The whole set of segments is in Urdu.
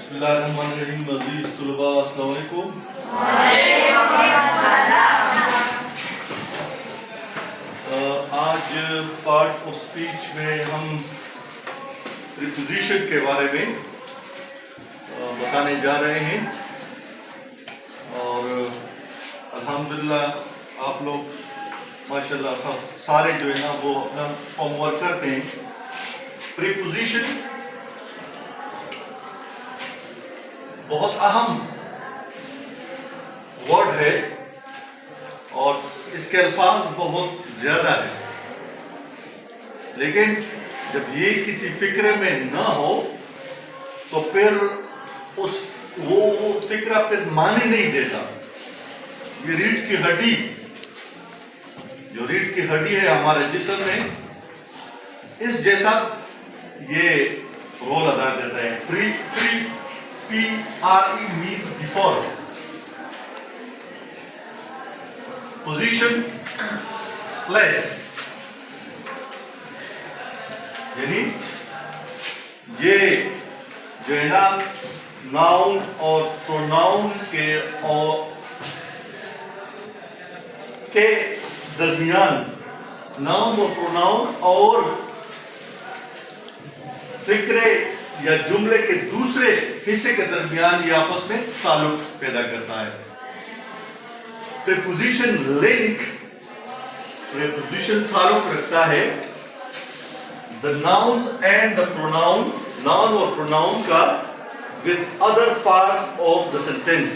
بسم اللہ الرحمن الرحیم. عزیز طلباء السلام علیکم. آج پارٹ آف اسپیچ میں ہم پریپوزیشن کے بارے میں بتانے جا رہے ہیں اور الحمدللہ آپ لوگ ماشاءاللہ سارے جو ہے نا وہ اپنا ہوم ورک کرتے ہیں. پریپوزیشن بہت اہم ورڈ ہے اور اس کے الفاظ بہت زیادہ ہیں، لیکن جب یہ کسی فکرے میں نہ ہو تو پھر وہ فکرہ پھر معنی نہیں دیتا. یہ ریڑھ کی ہڈی، جو ریڑھ کی ہڈی ہے ہمارے جسم میں، اس جیسا یہ رول ادا کرتا ہے. P-R-E means before. Position, place. یعنی یہ جو ہے نا ناؤن اور پروناؤن کے درمیان، ناؤن اور پروناؤن اور فکرے یا جملے کے دوسرے حصے کے درمیان یہ آپس میں تعلق پیدا کرتا ہے. پریپوزیشن لنک، پریپوزیشن تعلق رکھتا ہے the nouns and the pronoun، noun اور pronoun کا with other parts of the sentence،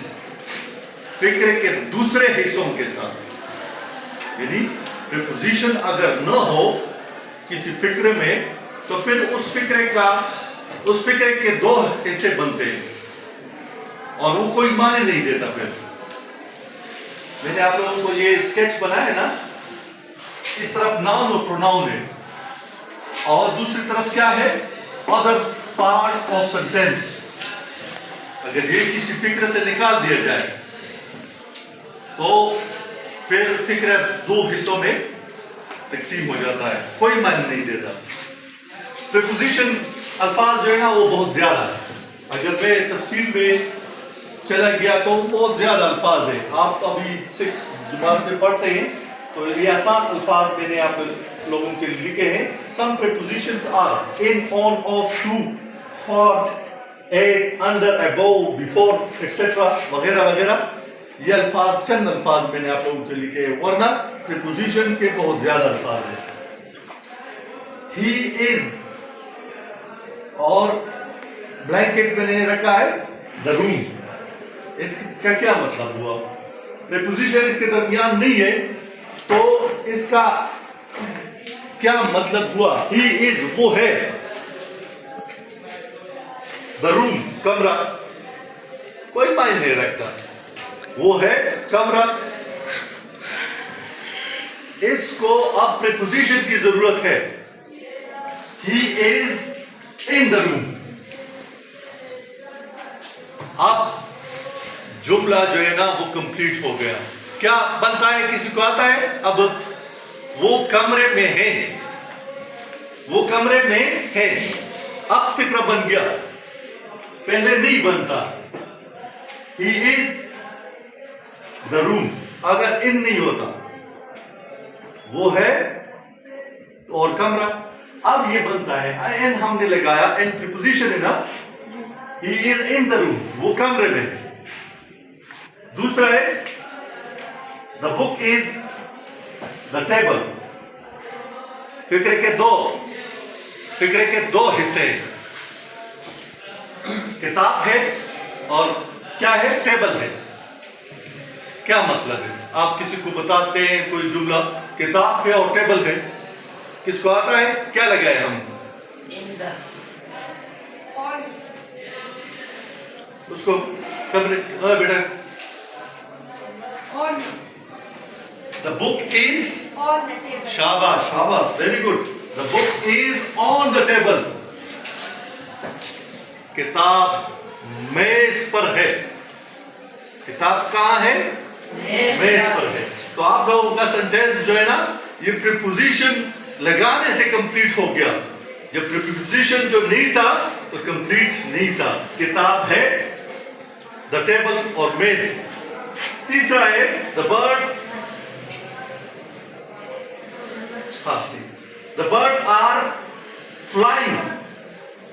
فکرے کے دوسرے حصوں کے ساتھ. یعنی پریپوزیشن اگر نہ ہو کسی فکرے میں تو پھر اس فکرے کے دو حصے بنتے ہیں اور وہ کوئی معنی نہیں دیتا. پھر میں نے آپ لوگوں کو یہ اسکیچ بنایا ہے نا، اس طرف ناؤن اور پروناؤن ہے اور دوسری طرف کیا ہے؟ Other part of sentence. اگر یہ کسی فکرے سے نکال دیا جائے تو پھر فکرہ دو حصوں میں تقسیم ہو جاتا ہے، کوئی معنی نہیں دیتا. پریپوزیشن الفاظ جو ہے نا وہ بہت زیادہ ہے. اگر میں تفصیل میں چلا گیا تو بہت زیادہ الفاظ ہیں. آپ ابھی 6 جماعت میں پڑھتے ہیں تو یہ آسان الفاظ میں نے آپ لوگوں کے لیے لکھے ہیں. Some prepositions are in, on, of, to, for, at, under, above, before, etc. وغیرہ وغیرہ. یہ الفاظ چند الفاظ میں نے آپ لوگوں کے لکھے ہیں، ورنہ پریپوزیشن کے بہت زیادہ الفاظ ہیں. He is اور بلینکٹ میں نے رکھا ہے the room. اس کا کیا مطلب ہوا؟ پریپوزیشن اس کے درمیان نہیں ہے تو اس کا کیا مطلب ہوا؟ He is وہ ہے، the room کمرہ کوئی معنی نہیں رکھتا، وہ ہے کمرہ. اس کو اب پریپوزیشن کی ضرورت ہے. He is in the room. اب جملہ جو ہے نا وہ کمپلیٹ ہو گیا. کیا بنتا ہے؟ کسی کو آتا ہے؟ اب وہ کمرے میں ہے، وہ کمرے میں ہے. اب فکرہ بن گیا، پہلے نہیں بنتا. He is the room اگر ان نہیں ہوتا، وہ ہے اور کمرہ. اب یہ بنتا ہے، ان ہم نے لگایا، ان پریپوزیشن ہے نا. He is in the room وہ کمرے میں. دوسرا ہے the book is the table. فکرے کے دو حصے، کتاب ہے اور کیا ہے؟ ٹیبل ہے. کیا مطلب ہے؟ آپ کسی کو بتاتے ہیں کوئی جملہ، کتاب ہے اور ٹیبل ہے، کس کو آتا ہے؟ کیا لگائے ہم؟ اس کو بیٹا the book is on the table. شاباش very good. the book is on the table. کتاب میز پر ہے. کتاب کہاں ہے؟ میز پر ہے. تو آپ لوگوں کا سینٹینس جو ہے نا یہ پریپوزیشن لگانے سے کمپلیٹ ہو گیا. جب پریپوزیشن جو نہیں تھا تو کمپلیٹ نہیں تھا. کتاب ہے دا ٹیبل اور میز. تیسرا ہے the birds. The bird are flying.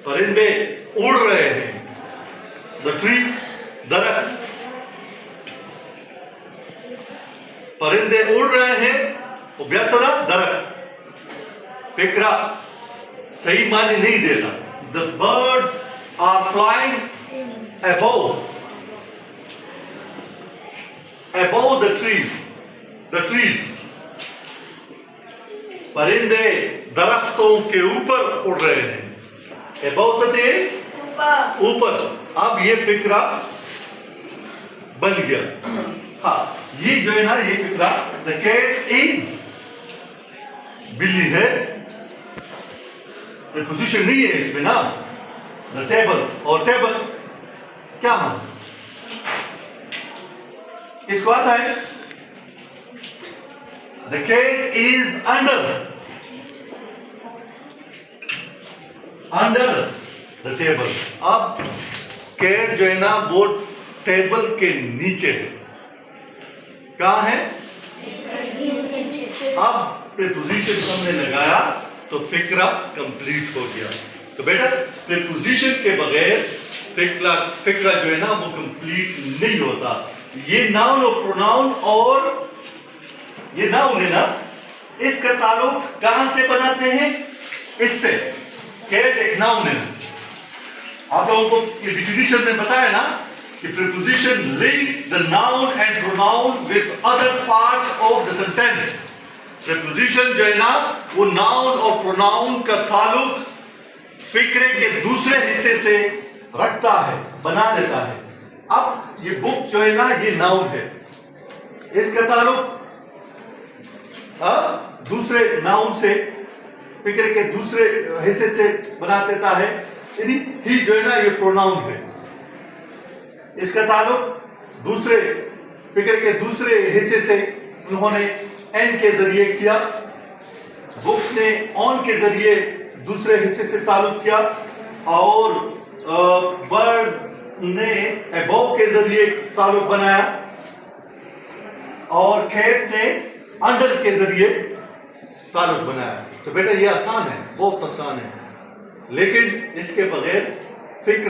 پرندے اڑ رہے ہیں. دا ٹری درخت. پرندے اڑ رہے ہیں. وہ بیاترا درخت. فکرہ صحیح معنی نہیں دیتا. The bird are flying above the trees. پرندے درختوں کے اوپر اڑ رہے ہیں. above تھے اوپر. اب یہ فکرہ بن گیا. ہاں یہ جو ہے نا یہ فکرہ the cat is بلی ہے. پوزیشن نہیں ہے اس میں نا. دا ٹیبل اور ٹیبل کیا مان اس کو آتا ہے. The cat is under the table. اب کیٹ جو ہے نا وہ ٹیبل کے نیچے ہے. کہاں ہے؟ اب پریپوزیشن ہم نے لگایا تو فکرہ کمپلیٹ ہو گیا. تو بیٹا پریپوزیشن کے بغیر فکرہ جو ہے نا وہ کمپلیٹ نہیں ہوتا. یہ ناؤن اور پروناؤن اور یہ ناؤن ہے نا اس کا تعلق کہاں سے بناتے ہیں؟ اس سے. کیٹ ایک ناؤن ہے. آپ لوگوں کو یہ ڈیفینیشن میں بتایا نا کہ preposition link the noun and pronoun with other parts of the sentence. preposition جو ہے نا وہ noun اور pronoun کا تعلق فکرے کے دوسرے حصے سے رکھتا ہے, بنا دیتا ہے. اب یہ بک جو ہے نا یہ noun ہے. اس کا تعلق دوسرے noun سے فکرے کے دوسرے حصے سے بنا دیتا ہے. یعنی ہی جو ہے نا یہ pronoun ہے. اس کا تعلق دوسرے فکر کے دوسرے حصے سے انہوں نے این کے ذریعے کیا. بک نے آن کے ذریعے دوسرے حصے سے تعلق کیا اور برڈ نے ابو کے ذریعے تعلق بنایا اور کیٹ نے انڈر کے ذریعے تعلق بنایا. تو بیٹا یہ آسان ہے, بہت آسان ہے, لیکن اس کے بغیر فکر